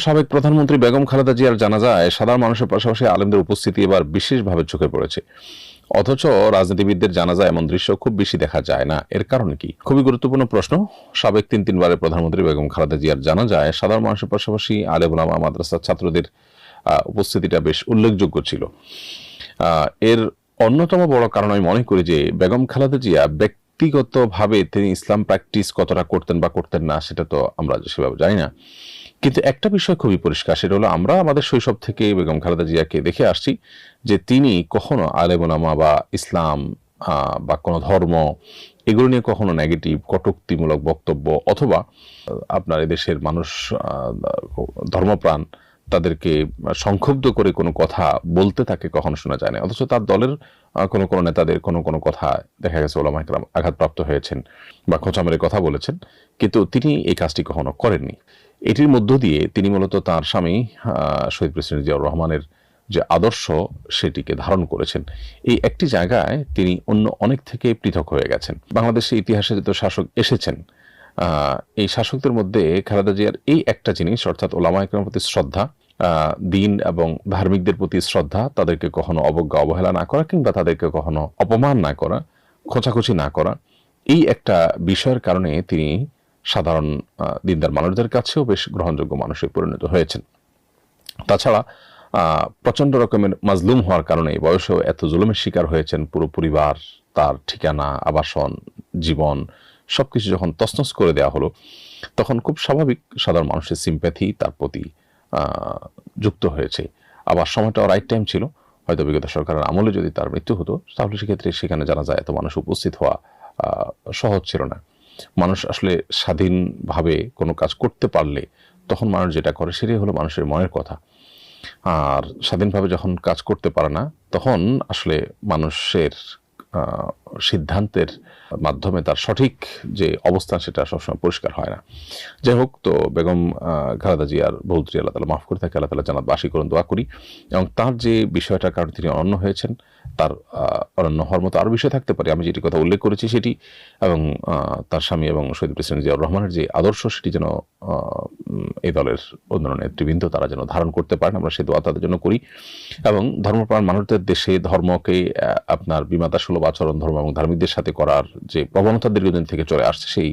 সাবেক প্রধানমন্ত্রী বেগম খালেদা জিয়ার জানাজায় সাধারণ মানুষের পাশাপাশি আলেমদের উপস্থিতি এবার বিশেষভাবে চোখে পড়েছে। অথচ রাজনীতিবিদদের জানাজায় এমন দৃশ্য খুব বেশি দেখা যায় না। এর কারণ কি? খুবই গুরুত্বপূর্ণ প্রশ্ন। সাবেক তিনবারের প্রধানমন্ত্রী বেগম খালেদা জিয়ার জানাজায় সাধারণ মানুষের পাশাপাশি আলেম ওলামা, মাদ্রাসার ছাত্রদের উপস্থিতিটা বেশ উল্লেখযোগ্য ছিল। এর অন্যতম বড় কারণ আমি মনে করি যে বেগম খালেদা জিয়া ব্যক্তিগতভাবে তিনি ইসলাম প্র্যাকটিস কতটা করতেন বা করতেন না সেটা তো আমরা সেভাবে জানি না, কিন্তু একটা বিষয় খুবই পরিষ্কার, সেটা হলো আমরা আমাদের শৈশব থেকে বেগম খালেদা জিয়াকে দেখে আসছি যে তিনি কখনো আলেম ওলামা বা ইসলাম বা কোনো ধর্ম এগুলো নিয়ে কখনো নেগেটিভ কটূক্তিমূলক বক্তব্য অথবা আপনার এদেশের মানুষ ধর্মপ্রাণ তাদেরকে সংক্ষুব্ধ করে কোনো কথা বলতে তাকে কখনো শোনা যায় না। অথচ তার দলের কোনো নেতাদের কোনো কথা দেখা গেছে ওলামা ইকরাম আঘাতপ্রাপ্ত হয়েছেন বা খোঁচা মেরে কথা বলেছেন, কিন্তু তিনি এই কাজটি কখনো করেননি। এটির মধ্য দিয়ে তিনি মূলত তার স্বামী শহীদ প্রেসিডেন্ট জিয়াউর রহমানের যে আদর্শ সেটিকে ধারণ করেছেন। এই একটি জায়গায় তিনি অন্য অনেক থেকে পৃথক হয়ে গেছেন। বাংলাদেশের ইতিহাসে যত শাসক এসেছেন, এই শাসকদের মধ্যে খালেদা জিয়ার এই একটা জিনিস, অর্থাৎ ওলামা ইকরামের প্রতি শ্রদ্ধা, দিন এবং ধার্মিকদের প্রতি শ্রদ্ধা, তাদেরকে কখনো অবজ্ঞা অবহেলা না করা কিংবা তাদেরকে কখনো অপমান না করা, খোঁচাখুচি না করা, এই একটা বিষয়ের কারণে তিনি সাধারণ দিনদার মানুষদের কাছেও বেশ গ্রহণযোগ্য মানুষে পরিণত হয়েছেন। তাছাড়া প্রচন্ড রকমের মাজলুম হওয়ার কারণে বয়সেও এত জুলুমের শিকার হয়েছেন। পুরো পরিবার, তার ঠিকানা, আবাসন, জীবন সবকিছু যখন তছনছ করে দেওয়া হলো, তখন খুব স্বাভাবিক সাধারণ মানুষের সিম্প্যাথি তার প্রতি যুক্ত হয়েছে। আবার সময়টাও রাইট টাইম ছিল। হয়তো বিগত সরকারের আমলে যদি তার মৃত্যু হতো তাহলে সেক্ষেত্রে সেখানে জানা যায় এত মানুষ উপস্থিত হওয়া সহজ ছিল না। মানুষ আসলে স্বাধীনভাবে কোনো কাজ করতে পারলে তখন মানুষ যেটা করে সেটাই হলো মানুষের মনের কথা। আর স্বাধীনভাবে যখন কাজ করতে পারে না তখন আসলে মানুষের সিদ্ধান্তের মাধ্যমে তার সঠিক যে অবস্থান সেটা সবসময় পরিষ্কার হয় না। যাই হোক, তো বেগম খালেদা জিয়ার ভুল ত্রুটি আল্লাহ তাআলা মাফ করে থাকে, আল্লাহ তাআলা জান্নাতবাসী করুন দোয়া করি। এবং তার যে বিষয়টার কারণে তিনি অনন্য হয়েছেন, তার অনন্য হওয়ার মতো আরও বিষয় থাকতে পারে, আমি যেটি কথা উল্লেখ করেছি সেটি, এবং তার স্বামী এবং শহীদ প্রেসিডেন্ট জিয়াউর রহমানের যে আদর্শ সেটি যেন এই দলের অন্যান্য নেতৃবৃন্দ তারা যেন ধারণ করতে পারেন, আমরা সেই দোয়া তাদের জন্য করি। এবং ধর্মপ্রাণ মানুষদের দেশে ধর্মকে আপনার বিমাতা সুলভ আচরণ ধর্ম এবং ধার্মিকদের সাথে করার যে প্রবণতা দীর্ঘদিন থেকে চলে আসছে, সেই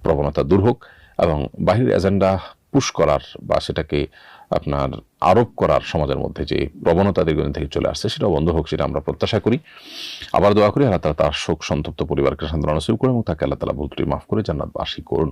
প্রবণতা দূর হোক এবং বাহির এজেন্ডা পুশ করার বা সেটাকে আপনার আরোপ করার সমাজের মধ্যে যে প্রবণতা দীর্ঘদিন থেকে চলে আসছে সেটা বন্ধ হোক, সেটা আমরা প্রত্যাশা করি। আবার দোয়া করি আল্লাহ তাআলা তার শোক সন্তপ্ত পরিবারকে সান্ত্বনা নসিব করুন এবং তাকে আল্লাহ তাআলা ভুল ত্রুটি মাফ করে জান্নাতবাসী করুন।